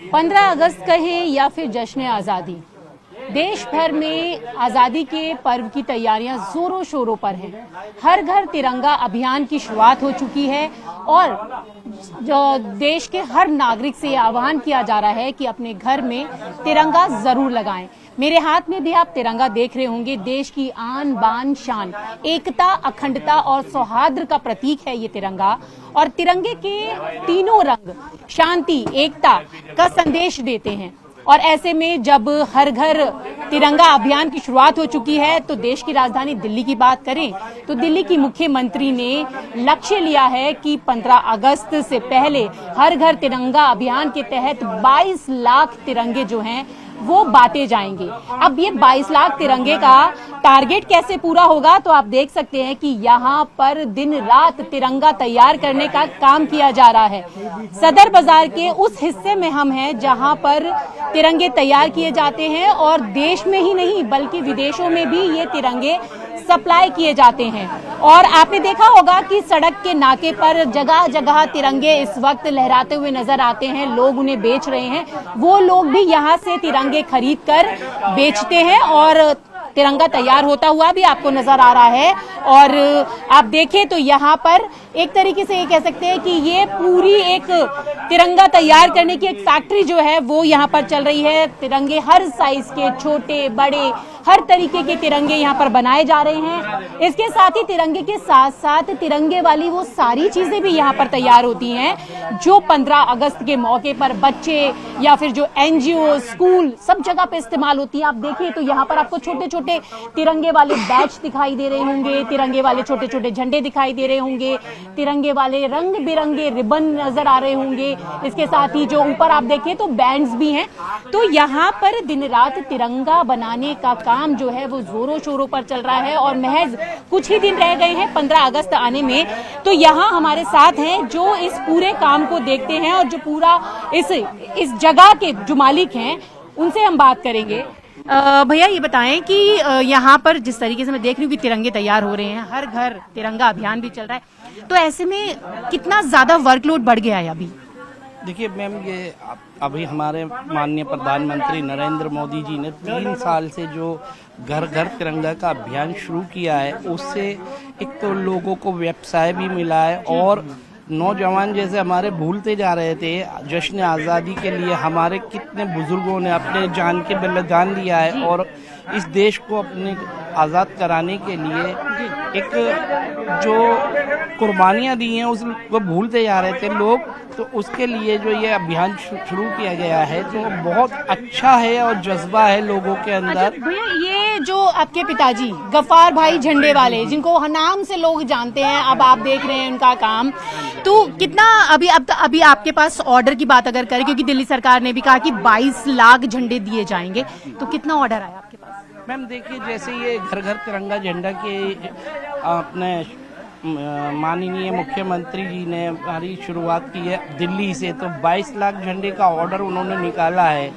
15 अगस्त कहे या फिर जश्न आज़ादी, देश भर में आज़ादी के पर्व की तैयारियां जोरों शोरों पर हैं। हर घर तिरंगा अभियान की शुरुआत हो चुकी है और जो देश के हर नागरिक से आह्वान किया जा रहा है कि अपने घर में तिरंगा जरूर लगाएं। मेरे हाथ में भी आप तिरंगा देख रहे होंगे। देश की आन बान शान, एकता, अखंडता और सौहार्द का प्रतीक है ये तिरंगा। और तिरंगे के तीनों रंग शांति, एकता का संदेश देते हैं। और ऐसे में जब हर घर तिरंगा अभियान की शुरुआत हो चुकी है तो देश की राजधानी दिल्ली की बात करें तो दिल्ली की मुख्यमंत्री ने लक्ष्य लिया है कि 15 अगस्त से पहले हर घर तिरंगा अभियान के तहत 22 लाख तिरंगे जो हैं वो बांटे जाएंगे। अब ये 22 लाख तिरंगे का टारगेट कैसे पूरा होगा तो आप देख सकते हैं कि यहाँ पर दिन रात तिरंगा तैयार करने का काम किया जा रहा है। सदर बाजार के उस हिस्से में हम हैं जहाँ पर तिरंगे तैयार किए जाते हैं और देश में ही नहीं बल्कि विदेशों में भी ये तिरंगे सप्लाई किए जाते हैं। और आपने देखा होगा कि सड़क के नाके पर जगह जगह तिरंगे इस वक्त लहराते हुए नजर आते हैं। लोग उन्हें बेच रहे हैं, वो लोग भी यहाँ से तिरंगे खरीद कर बेचते हैं और तिरंगा तैयार होता हुआ भी आपको नजर आ रहा है। और आप देखें तो यहाँ पर एक तरीके से ये कह सकते हैं कि ये पूरी एक तिरंगा तैयार करने की एक फैक्ट्री जो है वो यहाँ पर चल रही है। तिरंगे हर साइज के, छोटे बड़े हर तरीके के तिरंगे यहाँ पर बनाए जा रहे हैं। इसके साथ ही तिरंगे के साथ साथ तिरंगे वाली वो सारी चीजें भी यहाँ पर तैयार होती हैं जो 15 अगस्त के मौके पर बच्चे या फिर जो एनजीओ, स्कूल सब जगह पे इस्तेमाल होती है। आप देखिए तो यहाँ पर आपको छोटे छोटे तिरंगे वाले बैच दिखाई दे रहे होंगे, तिरंगे वाले छोटे छोटे झंडे दिखाई दे रहे होंगे, तिरंगे वाले रंग बिरंगे रिबन नजर आ रहे होंगे। इसके साथ ही जो ऊपर आप देखें तो बैंड्स भी हैं। तो यहाँ पर दिन रात तिरंगा बनाने का काम जो है वो जोरों शोरों पर चल रहा है और महज कुछ ही दिन रह गए हैं 15 अगस्त आने में। तो यहाँ हमारे साथ हैं जो इस पूरे काम को देखते हैं और जो पूरा इस जगह के जो मालिक हैं उनसे हम बात करेंगे। भैया ये बताएं कि यहाँ पर जिस तरीके से मैं देख रही हूँ कि तिरंगे तैयार हो रहे हैं, हर घर तिरंगा अभियान भी चल रहा है, तो ऐसे में कितना ज्यादा वर्कलोड बढ़ गया है अभी? देखिए मैम, ये अभी हमारे माननीय प्रधानमंत्री नरेंद्र मोदी जी ने 3 साल से जो घर घर तिरंगा का अभियान शुरू किया है उससे एक तो लोगों को व्यवसाय भी मिला है और नौजवान जैसे हमारे भूलते जा रहे थे जश्न आज़ादी के लिए हमारे कितने बुजुर्गों ने अपने जान के बलिदान दिया है और इस देश को अपने आज़ाद कराने के लिए एक जो कुर्बानियां दी हैं उसको भूलते जा रहे थे लोग। तो उसके लिए जो ये अभियान शुरू किया गया है तो बहुत अच्छा है और जज्बा है लोगों के अंदर। भैया ये जो आपके पिताजी गफ्फार भाई झंडे वाले जिनको नाम से लोग जानते हैं, अब आप देख रहे हैं उनका काम, तो कितना अभी आपके पास ऑर्डर की बात अगर करें, क्योंकि दिल्ली सरकार ने भी कहा कि 22 लाख झंडे दिए जाएंगे, तो कितना ऑर्डर आया आपके पास? मैम देखिए, जैसे ये घर घर तिरंगा झंडा के अपने माननीय मुख्यमंत्री जी ने हमारी शुरुआत की है दिल्ली से, तो 22 लाख झंडे का ऑर्डर उन्होंने निकाला है।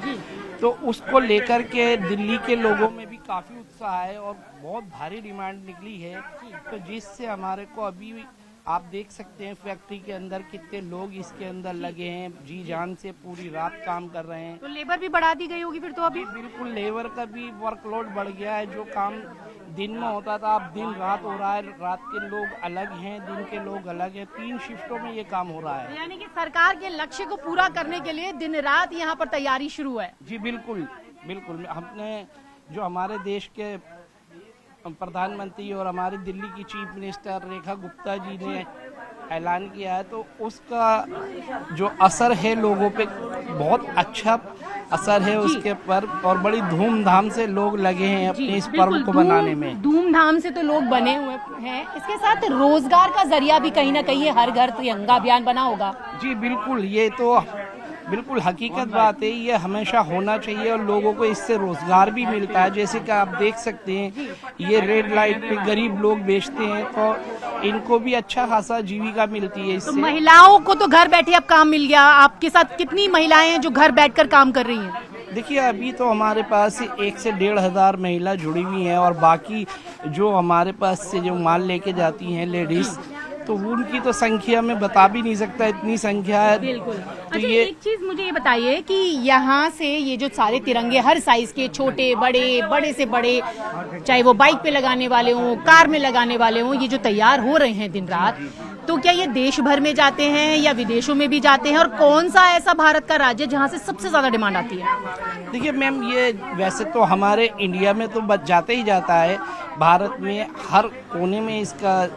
तो उसको लेकर के दिल्ली के लोगों में भी काफ़ी उत्साह है और बहुत भारी डिमांड निकली है। तो जिससे हमारे को अभी आप देख सकते हैं फैक्ट्री के अंदर कितने लोग इसके अंदर लगे हैं, जी जान से पूरी रात काम कर रहे हैं। तो लेबर भी बढ़ा दी गई होगी फिर तो अभी? बिल्कुल, लेबर का भी वर्कलोड बढ़ गया है। जो काम दिन में होता था अब दिन रात हो रहा है। रात के लोग अलग हैं, दिन के लोग अलग हैं, 3 शिफ्टों में ये काम हो रहा है। यानी कि सरकार के लक्ष्य को पूरा करने के लिए दिन रात यहाँ पर तैयारी शुरू है। जी बिल्कुल बिल्कुल। हमने जो हमारे देश के प्रधानमंत्री और हमारे दिल्ली की चीफ मिनिस्टर रेखा गुप्ता जी ने ऐलान किया है तो उसका जो असर है लोगों पे बहुत अच्छा असर है उसके पर, और बड़ी धूमधाम से लोग लगे हैं अपने इस पर्व को बनाने में। धूमधाम से तो लोग बने हुए हैं, इसके साथ रोजगार का जरिया भी कहीं ना कहीं हर घर तिरंगा अभियान बना होगा। जी बिल्कुल, ये तो बिल्कुल हकीकत बात है, ये हमेशा होना चाहिए और लोगों को इससे रोजगार भी मिलता है। जैसे कि आप देख सकते हैं ये रेड लाइट पे गरीब लोग बेचते हैं तो इनको भी अच्छा खासा जीविका मिलती है इससे। तो महिलाओं को तो घर बैठे अब काम मिल गया। आपके साथ कितनी महिलाएं हैं जो घर बैठकर काम कर रही हैं? देखिए अभी तो हमारे पास 1 से 1,500 महिला जुड़ी हुई हैं और बाकी जो हमारे पास से जो माल लेके जाती हैं लेडीज तो उनकी तो संख्या में बता भी नहीं सकता, इतनी संख्या है। बिल्कुल। तो अच्छा, ये एक चीज मुझे ये बताइए कि यहाँ से ये जो सारे तिरंगे हर साइज के, छोटे बड़े, बड़े से बड़े, चाहे वो बाइक पे लगाने वाले हों, कार में लगाने वाले हों, ये जो तैयार हो रहे हैं दिन रात, तो क्या ये देश भर में जाते हैं या विदेशों में भी जाते हैं, और कौन सा ऐसा भारत का राज्य जहाँ से सबसे ज्यादा डिमांड आती है? देखिए मैम, ये वैसे तो हमारे इंडिया में तो बच जाते ही जाता है, भारत में हर कोने में इसका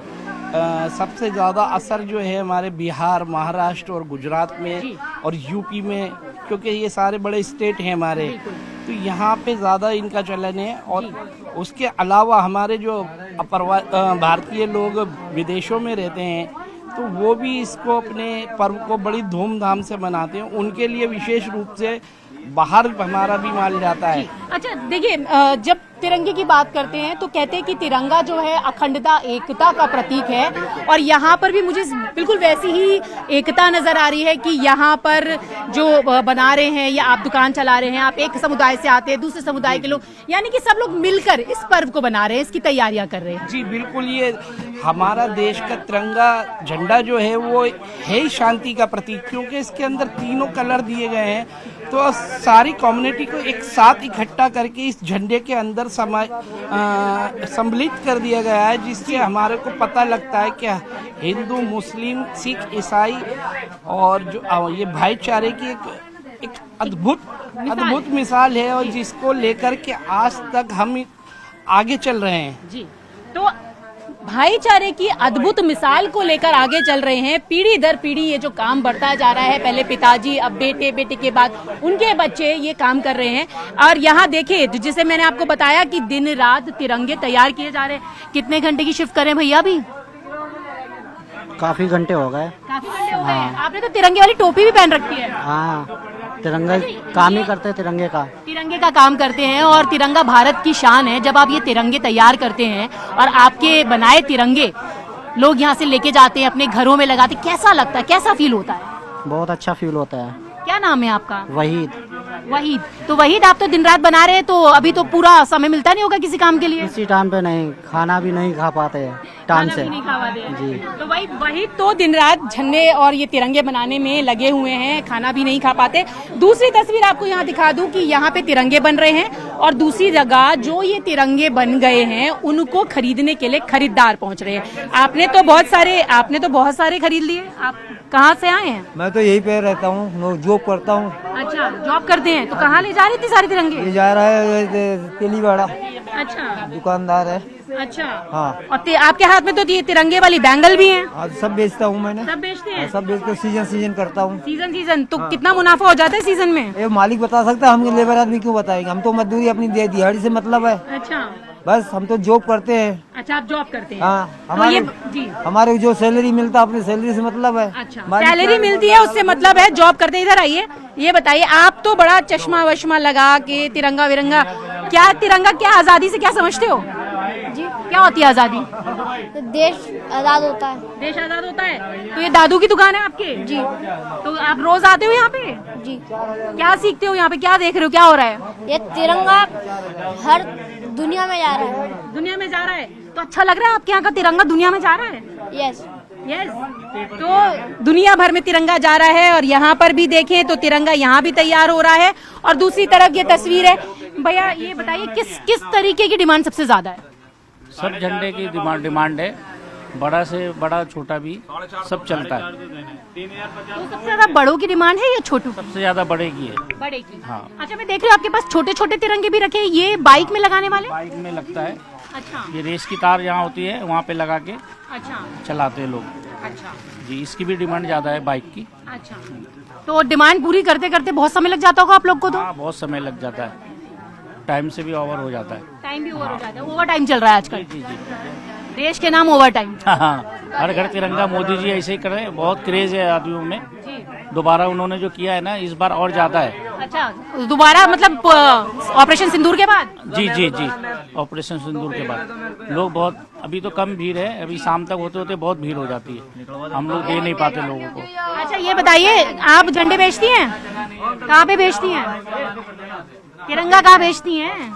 सबसे ज़्यादा असर जो है हमारे बिहार, महाराष्ट्र और गुजरात में और यूपी में, क्योंकि ये सारे बड़े स्टेट हैं हमारे, तो यहाँ पे ज़्यादा इनका चलन है। और उसके अलावा हमारे जो भारतीय लोग विदेशों में रहते हैं, तो वो भी इसको, अपने पर्व को बड़ी धूमधाम से मनाते हैं। उनके लिए विशेष रूप से बाहर हमारा भी माल जाता है। अच्छा देखिए, जब तिरंगे की बात करते हैं तो कहते हैं कि तिरंगा जो है अखंडता, एकता का प्रतीक है, और यहाँ पर भी मुझे बिल्कुल वैसी ही एकता नजर आ रही है कि यहाँ पर जो बना रहे हैं या आप दुकान चला रहे हैं, आप एक समुदाय से आते हैं, दूसरे समुदाय के लोग, यानी कि सब लोग मिलकर इस पर्व को बना रहे हैं, इसकी तैयारियां कर रहे हैं। जी बिल्कुल, ये हमारा देश का तिरंगा झंडा जो है वो है ही शांति का प्रतीक, क्योंकि इसके अंदर तीनों कलर दिए गए हैं। तो सारी कम्युनिटी को एक साथ इकट्ठा करके इस झंडे के अंदर सम्मिलित कर दिया गया है, जिससे हमारे को पता लगता है कि हिंदू, मुस्लिम, सिख, ईसाई और जो ये भाईचारे की एक अद्भुत मिसाल है, और जिसको लेकर के आज तक हम आगे चल रहे हैं। जी, तो भाईचारे की अद्भुत मिसाल को लेकर आगे चल रहे हैं। पीढ़ी दर पीढ़ी ये जो काम बढ़ता जा रहा है, पहले पिताजी, अब बेटे, बेटे के बाद उनके बच्चे ये काम कर रहे हैं। और यहाँ देखिए, जिसे मैंने आपको बताया कि दिन रात तिरंगे तैयार किए जा रहे हैं। कितने घंटे की शिफ्ट करें भैया? अभी काफी घंटे हो गए। काफी घंटे हो गए। आपने तो तिरंगे वाली टोपी भी पहन रखी है। हाँ, तिरंगा काम ही करते हैं, तिरंगे का काम करते हैं, और तिरंगा भारत की शान है। जब आप ये तिरंगे तैयार करते हैं और आपके बनाए तिरंगे लोग यहाँ से लेके जाते हैं, अपने घरों में लगाते, कैसा लगता है, कैसा फील होता है? बहुत अच्छा फील होता है। क्या नाम है आपका? वहीद। तो वहीद, आप तो दिन रात बना रहे हैं, तो अभी तो पूरा समय मिलता नहीं होगा किसी काम के लिए? इसी टाइम पे नहीं, खाना भी नहीं खा पाते हैं टाइम से। नहीं खा पाते हैं। जी। तो वहीद तो दिन रात झंडे और ये तिरंगे बनाने में लगे हुए हैं, खाना भी नहीं खा पाते। दूसरी तस्वीर आपको यहाँ दिखा दूं कि यहाँ पे तिरंगे बन रहे हैं, और दूसरी जगह जो ये तिरंगे बन गए हैं उनको खरीदने के लिए खरीदार पहुँच रहे हैं। आपने तो बहुत सारे खरीद लिए। आप कहाँ से आए हैं? मैं तो यही पे रहता हूँ, जॉब करता हूँ। अच्छा, जॉब करते हैं, तो कहाँ ले जा रहे थे सारे तिरंगे? ये जा रहा है तेलीवाड़ा। अच्छा, दुकानदार है। अच्छा। हाँ। और आपके हाथ में तो ये तिरंगे वाली बैंगल भी है? आज सब बेचता हूँ मैंने। सब बेचते हैं? सब बेच के सीजन करता हूँ। सीजन तो कितना मुनाफा हो जाता है सीजन में? ये मालिक बता सकता है, हम लेबर आदमी क्यों बताएंगे? हम तो मजदूरी अपनी दिहाड़ी से मतलब है। अच्छा, बस हम तो जॉब करते हैं। अच्छा, आप जॉब करते हैं? हाँ, हमारे जो सैलरी मिलता है अपनी सैलरी से मतलब है। अच्छा, सैलरी मिलती है उससे मतलब है, जॉब करते हैं। इधर आइए, ये बताइए, आप तो बड़ा चश्मा वश्मा लगा के तिरंगा विरंगा, क्या आजादी से क्या समझते हो? जी, क्या होती है आजादी? तो देश आजाद होता है। देश आजाद होता है। तो ये दादू की दुकान है आपके? जी। तो आप रोज आते हो यहाँ पे? जी। क्या सीखते हो यहाँ पे, क्या देख रहे हो, क्या हो रहा है? ये तिरंगा हर दुनिया में जा रहा है। दुनिया में जा रहा है, तो अच्छा लग रहा है आपके यहाँ का तिरंगा दुनिया में जा रहा है? यस। तो दुनिया भर में तिरंगा जा रहा है, और यहाँ पर भी देखें तो तिरंगा यहाँ भी तैयार हो रहा है, और दूसरी तरफ ये तस्वीर है। भैया ये बताइए, किस तरीके की डिमांड सबसे ज्यादा है? सब झंडे की डिमांड है, बड़ा से बड़ा छोटा भी सब चलता है। तो सबसे ज्यादा बड़ों की डिमांड है या छोटू? सबसे ज्यादा बड़े की है। बड़े की। हाँ। अच्छा, मैं देख रही हूँ आपके पास छोटे छोटे तिरंगे भी रखे हैं, ये बाइक में लगाने वाले? बाइक में लगता है। अच्छा। ये रेस की तार यहाँ होती है, वहाँ पे लगा के अच्छा चलाते हैं लोग। अच्छा जी, इसकी भी डिमांड ज्यादा है बाइक की। अच्छा, तो डिमांड पूरी करते करते बहुत समय लग जाता होगा आप लोग को? तो हाँ, बहुत समय लग जाता है, टाइम से भी ओवर हो जाता है। टाइम भी ओवर हो जाता है, ओवर टाइम चल रहा है आजकल। जी जी। देश के नाम ओवर टाइम। हाँ, हर घर तिरंगा। मोदी जी ऐसे ही कर रहे हैं, बहुत क्रेज है आदमियों में। दोबारा उन्होंने जो किया है ना, इस बार और ज्यादा है। अच्छा, दोबारा मतलब ऑपरेशन सिंदूर के बाद? जी जी जी, ऑपरेशन सिंदूर के बाद लोग बहुत, अभी तो कम भीड़ है, अभी शाम तक होते होते बहुत भीड़ हो जाती है, हम लोग दे नहीं पाते लोगों को। अच्छा, ये बताइए, आप झंडे बेचती हैं? कहाँ पे बेचती हैं? तिरंगा कहाँ बेचती हैं?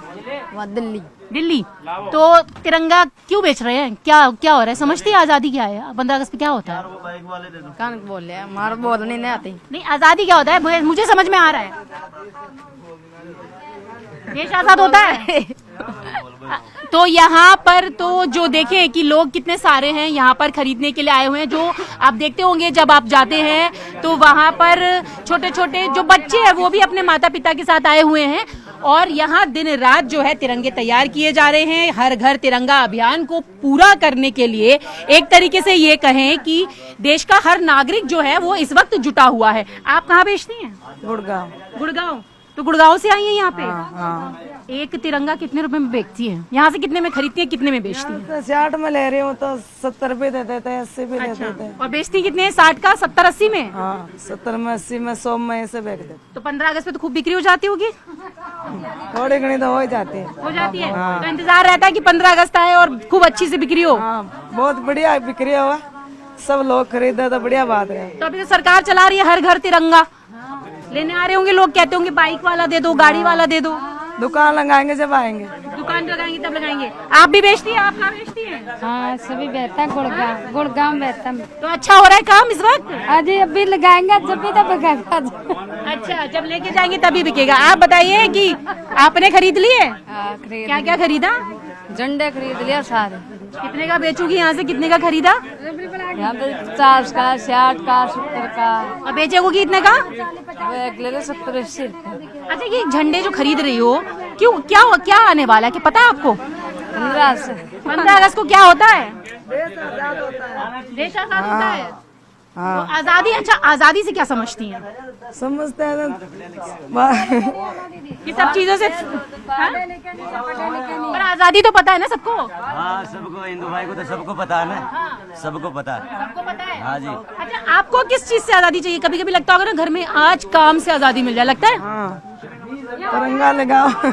दिल्ली। दिल्ली। तो तिरंगा क्यों बेच रहे हैं? क्या क्या हो रहा है? समझते हैं आजादी क्या है? 15 अगस्त पे क्या होता है? कौन बोल रहे हैं? हमारे बोलने नहीं आती। नहीं, आजादी क्या होता है मुझे समझ में आ रहा है। देश आजाद होता है। तो यहाँ पर तो जो देखें कि लोग कितने सारे हैं यहाँ पर खरीदने के लिए आए हुए हैं। जो आप देखते होंगे जब आप जाते हैं तो वहाँ पर छोटे छोटे जो बच्चे हैं वो भी अपने माता पिता के साथ आए हुए हैं और यहाँ दिन रात जो है तिरंगे तैयार किए जा रहे हैं। हर घर तिरंगा अभियान को पूरा करने के लिए एक तरीके से ये कहें कि देश का हर नागरिक जो है वो इस वक्त जुटा हुआ है। आप कहाँ बेचती हैं? गुड़गांव। गुड़गांव। तो गुड़गांव से आई है यहाँ पे? हाँ। एक तिरंगा कितने रुपए में बेचती है? यहाँ से कितने में खरीदती है, कितने में बेचती है? तो 60 में ले रही हूँ तो 70 रुपए दे देते हैं, 80 भी दे देते हैं। और बेचती कितने? 60 का, 70 80 में? हाँ, 70 में, 80 में, 100 में ऐसे बेच देते। तो 15 अगस्त पे तो खूब बिक्री हो जाती होगी? थोड़ी घनी तो हो ही जाती है। हो जाती है। तो इंतजार रहता है कि 15 अगस्त आए और खूब अच्छी से बिक्री हो। हाँ, बहुत बढ़िया बिक्री हुआ, सब लोग खरीदे तो बढ़िया बात है। तो अभी तो सरकार चला रही है हर घर तिरंगा, लेने आ रहे होंगे लोग, कहते होंगे बाइक वाला दे दो, गाड़ी वाला दे दो। दुकान लगाएंगे जब आएंगे। दुकान लगाएंगे तब लगाएंगे। आप भी बेचती हैं? आप कहाँ बेचती हैं? हाँ, सभी बेचता है। गुड़गांव, गुड़गांव बेचता है। तो अच्छा हो रहा है काम इस वक्त? अजी अभी लगाएंगे जब भी तब बिकेगा। अच्छा, जब लेके जाएंगे तभी बिकेगा। आप बताइए कि आपने खरीद लिए? क्या क्या खरीदा? झंडे खरीद लिया सारे। कितने का बेचूगी? यहाँ से कितने का खरीदा? यहाँ पे 50 का, 60 का, 70 का। और बेचोगी कितने का? ले लो 70 80 रुपए। अच्छा, ये झंडे जो खरीद रही हो, क्यों, क्या क्या आने वाला है, कि पता है आपको? 15 अगस्त को क्या होता है? देश आजाद होता है। तो आजादी, अच्छा आजादी से क्या समझती हैं? समझते हैं कि सब चीजों से हाँ? पर आजादी तो पता है ना सबको? हाँ, सबको, हिंदू भाई को तो सबको पता है ना। सबको पता है। सबको पता है। हाँ जी। अच्छा, आपको किस चीज से आजादी चाहिए? कभी कभी लगता होगा ना घर में आज काम से आजादी मिल जाए, लगता है? हाँ, तिरंगा लगाओ।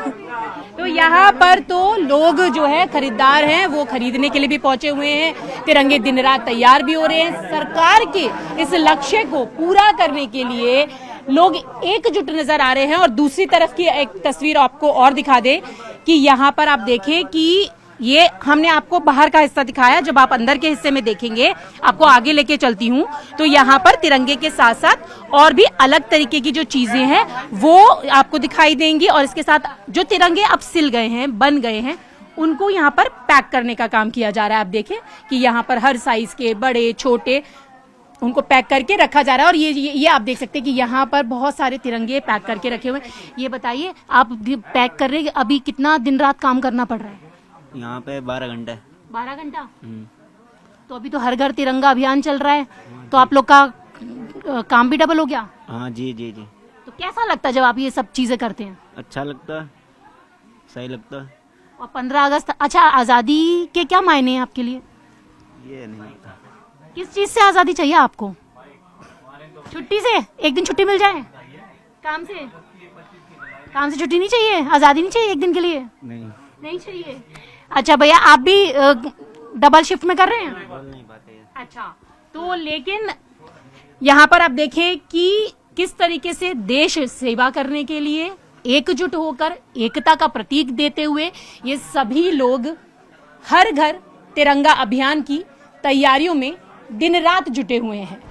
तो यहाँ पर तो लोग जो है खरीदार हैं वो खरीदने के लिए भी पहुंचे हुए हैं। तिरंगे दिन रात तैयार भी हो रहे हैं। सरकार के इस लक्ष्य को पूरा करने के लिए लोग एकजुट नजर आ रहे हैं। और दूसरी तरफ की एक तस्वीर आपको और दिखा दे कि यहाँ पर आप देखें कि ये हमने आपको बाहर का हिस्सा दिखाया। जब आप अंदर के हिस्से में देखेंगे, आपको आगे लेके चलती हूँ, तो यहाँ पर तिरंगे के साथ साथ और भी अलग तरीके की जो चीजें हैं वो आपको दिखाई देंगी। और इसके साथ जो तिरंगे अब सिल गए हैं, बन गए हैं, उनको यहाँ पर पैक करने का काम किया जा रहा है। आप देखें कि यहाँ पर हर साइज के बड़े छोटे उनको पैक करके रखा जा रहा है। और ये आप देख सकते हैं कि यहाँ पर बहुत सारे तिरंगे पैक करके रखे हुए हैं। ये बताइए, आप पैक कर रहे, अभी कितना दिन रात काम करना पड़ रहा है? यहाँ पे 12 घंटे। 12 घंटा? तो अभी तो हर घर तिरंगा अभियान चल रहा है, तो आप लोग का काम भी डबल हो गया? हाँ जी जी जी। तो कैसा लगता है जब आप ये सब चीजें करते हैं? अच्छा लगता है, सही लगता है। और 15 अगस्त, अच्छा आजादी के क्या मायने हैं आपके लिए? ये नहीं लगता। किस चीज से आजादी चाहिए आपको? छुट्टी से? एक दिन छुट्टी मिल जाए काम से? काम से छुट्टी नहीं चाहिए? आजादी नहीं चाहिए एक दिन के लिए? नहीं चाहिए। अच्छा भैया, आप भी डबल शिफ्ट में कर रहे हैं? नहीं पाते। अच्छा, तो लेकिन यहाँ पर आप देखें कि किस तरीके से देश सेवा करने के लिए एकजुट होकर एकता का प्रतीक देते हुए ये सभी लोग हर घर तिरंगा अभियान की तैयारियों में दिन रात जुटे हुए हैं।